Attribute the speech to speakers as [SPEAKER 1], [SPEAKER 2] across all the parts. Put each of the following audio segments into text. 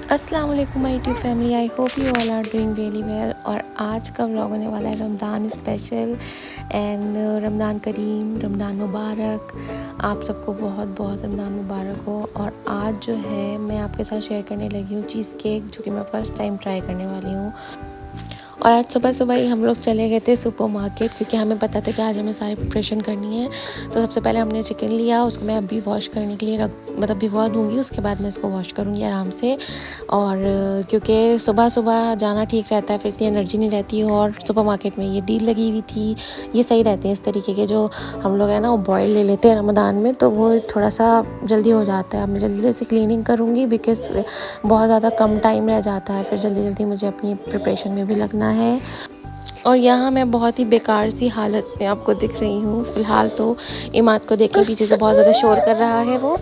[SPEAKER 1] अस्सलाम वालेकुम my YouTube family, I hope you all are doing really well. और आज का व्लॉग होने वाला है रमज़ान स्पेशल एंड रमज़ान करीम, रमज़ान मुबारक। आप सबको बहुत बहुत रमज़ान मुबारक हो। और आज जो है मैं आपके साथ शेयर करने लगी हूँ चीज़ केक, जो कि मैं फ़र्स्ट टाइम ट्राई करने वाली हूँ। और आज सुबह सुबह ही हम लोग चले गए थे सुपर मार्केट, क्योंकि हमें पता था कि आज हमें सारी प्रिपरेशन करनी है। तो सबसे पहले हमने चिकन लिया, उसको मैं अभी वॉश करने के लिए भिगवा दूँगी, उसके बाद मैं इसको वॉश करूँगी आराम से। और क्योंकि सुबह सुबह जाना ठीक रहता है, फिर इतनी एनर्जी नहीं रहती। और सुपर मार्केट में ये डील लगी हुई थी, ये सही रहते हैं इस तरीके के जो हम लोग है ना वो बॉयल ले लेते हैं रमज़ान में, तो वो थोड़ा सा जल्दी हो जाता है। अब मैं जल्दी से क्लीनिंग करूँगी बिकॉज़ बहुत ज़्यादा कम टाइम रह जाता है, फिर जल्दी जल्दी मुझे अपनी प्रिपरेशन में भी लगना है। और यहाँ मैं बहुत ही बेकार सी हालत में आपको दिख रही हूँ फ़िलहाल। तो इमाद को देखें, पीछे से बहुत ज़्यादा शोर कर रहा है वो।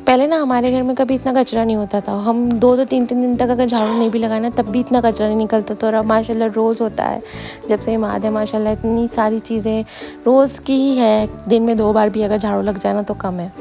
[SPEAKER 1] पहले ना हमारे घर में कभी इतना कचरा नहीं होता था। हम 2-2 3-3 दिन तक अगर झाड़ू नहीं भी लगाए ना, तब भी इतना कचरा नहीं निकलता था। और अब माशाल्लाह रोज़ होता है। जब से इमाद है माशाल्लाह, इतनी सारी चीज़ें रोज़ की ही है। दिन में 2 बार भी अगर झाड़ू लग जाए ना तो कम है।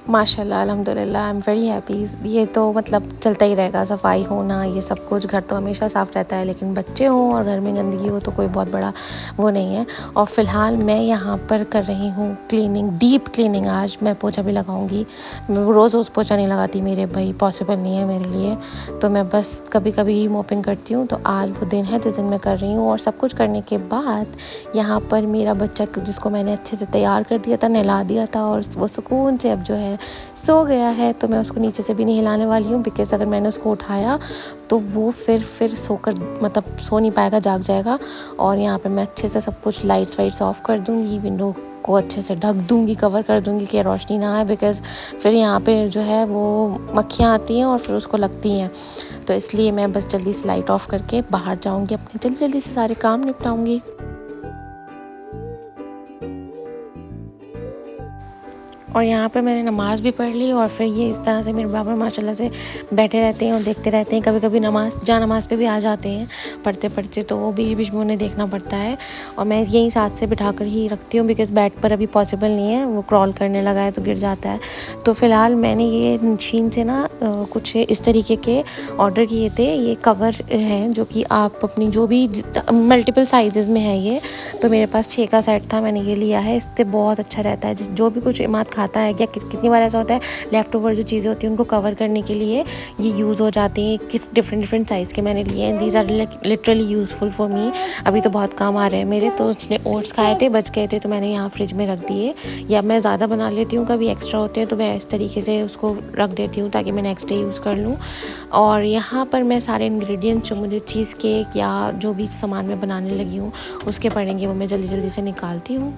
[SPEAKER 1] माशाल्लाह अल्हम्दुलिल्लाह, आई एम वेरी हैप्पी। ये तो मतलब चलता ही रहेगा, सफाई होना ये सब कुछ। घर तो हमेशा साफ़ रहता है, लेकिन बच्चे हों और घर में गंदगी हो तो कोई बहुत बड़ा वो नहीं है। और फ़िलहाल मैं यहाँ पर कर रही हूँ क्लीनिंग, डीप क्लीनिंग। आज मैं पोछा भी लगाऊंगी। मैं रोज़ रोज़ पोछा नहीं लगाती, मेरे भाई पॉसिबल नहीं है मेरे लिए। तो मैं बस कभी कभी ही मोपिंग करती हूँ। तो आज वो दिन है जिस दिन मैं कर रही हूँ। और सब कुछ करने के बाद यहाँ पर मेरा बच्चा, जिसको मैंने अच्छे से तैयार कर दिया था, नहला दिया था, और वो सुकून से अब जो है सो गया है। तो मैं उसको नीचे से भी नहीं हिलाने वाली हूँ, बिकॉज़ अगर मैंने उसको उठाया तो वो फिर सोकर मतलब सो नहीं पाएगा, जाग जाएगा। और यहाँ पे मैं अच्छे से सब कुछ लाइट्स वाइट्स ऑफ कर दूँगी, विंडो को अच्छे से ढक दूँगी, कवर कर दूँगी कि रोशनी ना आए, बिकॉज़ फिर यहाँ पे जो है वो मक्खियाँ आती हैं और फिर उसको लगती हैं। तो इसलिए मैं बस जल्दी से लाइट ऑफ़ करके बाहर जाऊँगी, अपने जल्दी जल्दी से सारे काम निपटाऊँगी। और यहाँ पे मैंने नमाज़ भी पढ़ ली। और फिर ये इस तरह से मेरे बराबर माशाल्लाह से बैठे रहते हैं और देखते रहते हैं। कभी कभी नमाज़ पे भी आ जाते हैं पढ़ते पढ़ते, तो वो बीच बीच में उन्हें देखना पड़ता है। और मैं यहीं साथ से बिठा कर ही रखती हूँ, बिकॉज़ बेड पर अभी पॉसिबल नहीं है, वो क्रॉल करने लगा है तो गिर जाता है। तो फ़िलहाल मैंने ये शीन से ना कुछ इस तरीके के ऑर्डर किए थे। ये कवर हैं जो कि आप अपनी जो भी मल्टीपल साइज़ में है ये। तो मेरे पास 6 का सेट था, मैंने ये लिया है। इससे बहुत अच्छा रहता है, जो भी कुछ इमाद खाता है, या कितनी बार ऐसा होता है लेफ़्ट ओवर जो चीज़ें होती हैं उनको कवर करने के लिए ये यूज़ हो जाती हैं। किस डिफरेंट साइज़ के मैंने लिए हैं। These are literally useful for me. अभी तो बहुत काम आ रहे हैं मेरे। तो उसने ओट्स खाए थे, बच गए थे, तो मैंने यहाँ फ्रिज में रख दिए। या मैं ज़्यादा बना लेती हूँ, कभी एक्स्ट्रा होते हैं तो मैं इस तरीके से उसको रख देती हूँ ताकि मैं नेक्स्ट डे यूज़ कर लूँ। और यहाँ पर मैं सारे इंग्रेडिएंट्स जो मुझे चीज़ केक या जो भी सामान मैं बनाने लगी हूँ उसके पड़ेंगे, वो मैं जल्दी जल्दी से निकालती हूँ।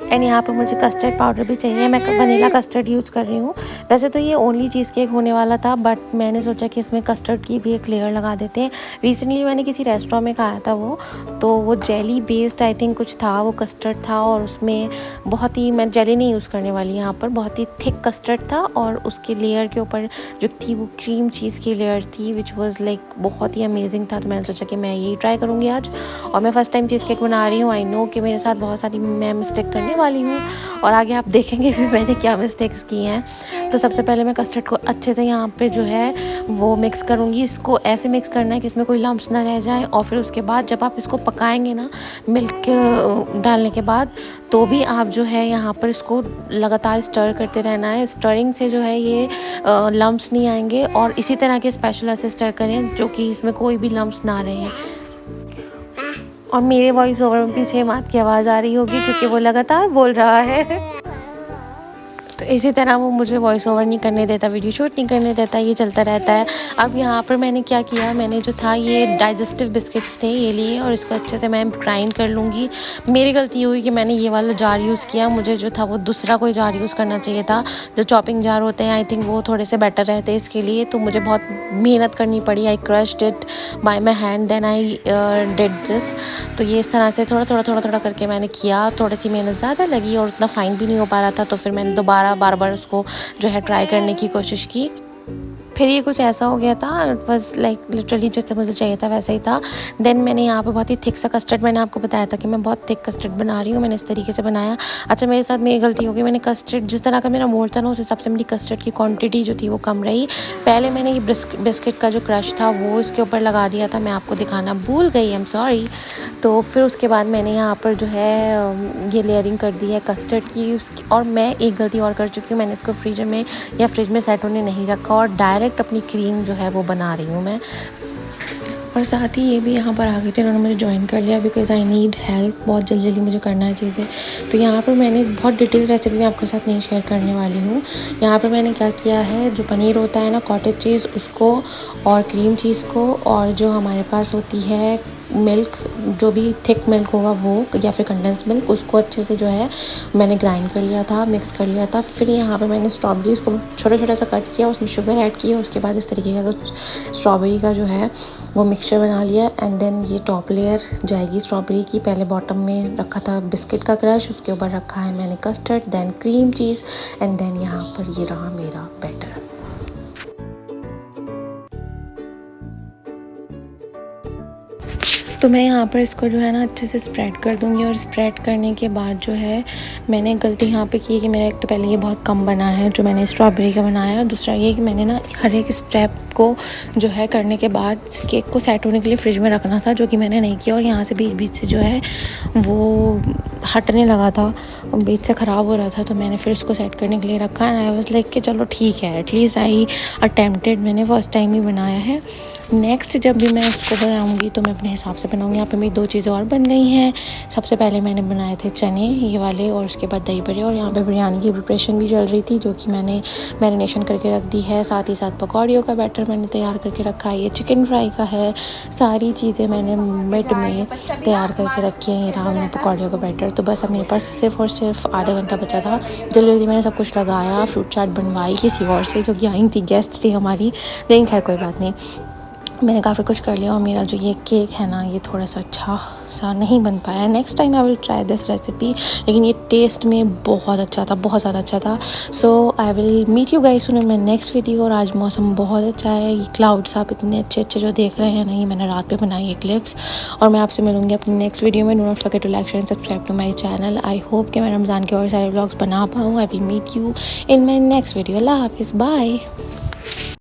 [SPEAKER 1] एंड यहाँ पर मुझे कस्टर्ड पाउडर भी चाहिए। मैं वनीला कस्टर्ड यूज़ कर रही हूँ। वैसे तो ये ओनली चीज़ केक होने वाला था, बट मैंने सोचा कि इसमें कस्टर्ड की भी एक लेयर लगा देते हैं। रिसेंटली मैंने किसी रेस्टोरेंट में खाया था वो जेली बेस्ड आई थिंक कुछ था, वो कस्टर्ड था। और उसमें बहुत ही, मैं जेली नहीं यूज़ करने वाली यहाँ पर, बहुत ही थिक कस्टर्ड था। और उसके लेयर के ऊपर जो थी वो क्रीम चीज़ की लेयर थी, विच वॉज़ लाइक बहुत ही अमेजिंग था। तो मैंने सोचा कि मैं यही ट्राई करूँगी आज। और मैं फ़र्स्ट टाइम चीज़ केक बना रही हूँ। आई नो कि मेरे साथ बहुत सारी मैं मिस्टेक करने वाली हूँ, और आगे आप देखेंगे भी मैंने क्या मिस्टेक्स की हैं। तो सबसे पहले मैं कस्टर्ड को अच्छे से यहाँ पे जो है वो मिक्स करूँगी। इसको ऐसे मिक्स करना है कि इसमें कोई लम्प्स ना रह जाए। और फिर उसके बाद जब आप इसको पकाएंगे ना मिल्क डालने के बाद, तो भी आप जो है यहाँ पर इसको लगातार स्टर करते रहना है। स्टरिंग से जो है ये लम्प्स नहीं आएंगे। और इसी तरह के स्पैचुला से स्टर करें जो कि इसमें कोई भी लम्प्स ना रहें। और मेरे वॉइस ओवर में पीछे इमाद की आवाज़ आ रही होगी क्योंकि वो लगातार बोल रहा है। तो इसी तरह वो मुझे वॉइस ओवर नहीं करने देता, वीडियो शूट नहीं करने देता, ये चलता रहता है। अब यहाँ पर मैंने क्या किया, मैंने जो था ये डाइजेस्टिव बिस्किट्स थे ये लिए, और इसको अच्छे से मैं ग्राइंड कर लूँगी। मेरी गलती हुई कि मैंने ये वाला जार यूज़ किया। मुझे जो था वो दूसरा कोई जार यूज़ करना चाहिए था। जो चॉपिंग जार होते हैं आई थिंक वो थोड़े से बेटर रहते हैं इसके लिए। तो मुझे बहुत मेहनत करनी पड़ी। I crushed it by my hand, then I did this. तो ये इस तरह से थोड़ा करके मैंने किया। थोड़ी सी मेहनत ज़्यादा लगी और उतना फाइन भी नहीं हो पा रहा था। तो फिर मैंने दोबारा बार बार उसको जो है ट्राई करने की कोशिश की। फिर ये कुछ ऐसा हो गया था, इट वाज लाइक लिटरली जैसे मुझे चाहिए था वैसा ही था। देन मैंने यहाँ पे बहुत ही थिक सा कस्टर्ड, मैंने आपको बताया था कि मैं बहुत थिक कस्टर्ड बना रही हूँ, मैंने इस तरीके से बनाया। अच्छा मेरे साथ मेरी गलती हो गई, मैंने कस्टर्ड जिस तरह का मेरा मोल्ड था ना उस हिसाब से मेरी कस्टर्ड की क्वांटिटी जो थी वो कम रही। पहले मैंने ये बिस्किट का जो क्रश था वो इसके ऊपर लगा दिया था, मैं आपको दिखाना भूल गई, आई एम सॉरी। तो फिर उसके बाद मैंने यहाँ पर जो है ये लेयरिंग कर दी है कस्टर्ड की। और मैं एक गलती और कर चुकी हूँ, मैंने इसको फ्रीजर में या फ्रिज में सेट होने नहीं रखा और डायरेक्ट अपनी क्रीम जो है वो बना रही हूँ मैं। और साथ ही ये भी यहाँ पर आ गए थे, उन्होंने मुझे ज्वाइन कर लिया बिकॉज़ आई नीड हेल्प, बहुत जल्दी जल्दी मुझे करना है चीज़ें। तो यहाँ पर मैंने बहुत डिटेल रेसिपी मैं आपके साथ नहीं शेयर करने वाली हूँ। यहाँ पर मैंने क्या किया है, जो पनीर होता है ना कॉटेज चीज़ उसको और क्रीम चीज़ को और जो हमारे पास होती है मिल्क, जो भी थिक मिल्क होगा वो या फिर कंडेंस मिल्क, उसको अच्छे से जो है मैंने ग्राइंड कर लिया था, मिक्स कर लिया था। फिर यहाँ पे मैंने स्ट्रॉबेरीज़ को छोटा छोटा सा कट किया, उसमें शुगर ऐड की और उसके बाद इस तरीके का स्ट्रॉबेरी का जो है वो मिक्सचर बना लिया। एंड देन ये टॉप लेयर जाएगी स्ट्रॉबेरी की। पहले बॉटम में रखा था बिस्किट का क्रश, उसके ऊपर रखा है मैंने custard, then cream cheese and then यहाँ पर ये रहा मेरा बैटर। तो मैं यहाँ पर इसको जो है ना अच्छे से स्प्रेड कर दूँगी और स्प्रेड करने के बाद जो है मैंने गलती यहाँ पे की कि मेरा एक तो पहले ये बहुत कम बना है जो मैंने स्ट्रॉबेरी का बनाया, और दूसरा ये कि मैंने ना हर एक स्टेप को जो है करने के बाद केक को सेट होने के लिए फ्रिज में रखना था, जो कि मैंने नहीं किया। और यहाँ से बीच बीच से जो है वो हटने लगा था और बीच से ख़राब हो रहा था, तो मैंने फिर इसको सेट करने के लिए रखा एंड आई वाज लाइक कि चलो ठीक है, एटलीस्ट आई अटेम्प्टेड, मैंने फर्स्ट टाइम ही बनाया है। नेक्स्ट जब भी मैं इसको बनाऊंगी तो मैं अपने हिसाब से बनाऊंगी। यहाँ पे मेरी दो चीज़ें और बन गई हैं। सबसे पहले मैंने बनाए थे चने ये वाले और उसके बाद दही बड़े, और यहाँ पे बिरयानी की प्रिपरेशन भी चल रही थी जो कि मैंने मैरिनेशन करके रख दी है। साथ ही साथ पकौड़ियों का बैटर मैंने तैयार करके रखा है, ये चिकन फ्राई का है, सारी चीज़ें मैंने मिड में तैयार करके रखी हैं। ये रहा मेरे पकौड़ियों का बैटर। तो बस अब मेरे पास सिर्फ और सिर्फ आधा घंटा बचा था। जल्दी जल्दी मैंने सब कुछ लगाया, फ्रूट चाट बनवाई किसी और से जो कि आई थी, गेस्ट थी हमारी, लेकिन खैर कोई बात नहीं, मैंने काफ़ी कुछ कर लिया। और मेरा जो ये केक है ना ये थोड़ा सा अच्छा सा नहीं बन पाया। Next time I will try this recipe, लेकिन ये टेस्ट में बहुत अच्छा था, बहुत ज़्यादा अच्छा था। So I will meet you guys soon in my next video. और आज मौसम बहुत अच्छा है, ये क्लाउड्स आप इतने अच्छे अच्छे जो देख रहे हैं ना, ये मैंने रात में बनाई है क्लिप्स। और मैं आपसे मिलूंगी अपनी नेक्स्ट वीडियो में। Do not forget to like share and subscribe to my channel. I hope कि मैं रमज़ान के और सारे व्लॉग्स बना पाऊँ। I will meet you in my next video. अल्लाह हाफिज़, बाय।